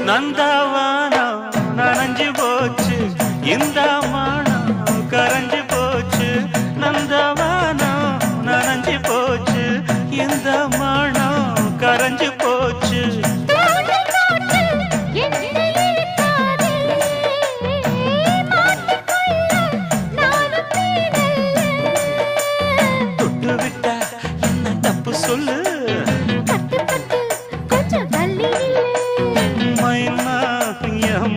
நந்தவானம் நனைஞ்சு போச்சு, இந்த மானம் கரைஞ்சு போச்சு. நந்தவானம் நனைஞ்சு போச்சு, இந்த மானம் கரைஞ்சு போச்சு. தொட்டு விட்டா என்ன தப்பு சொல்லு, மைனா என்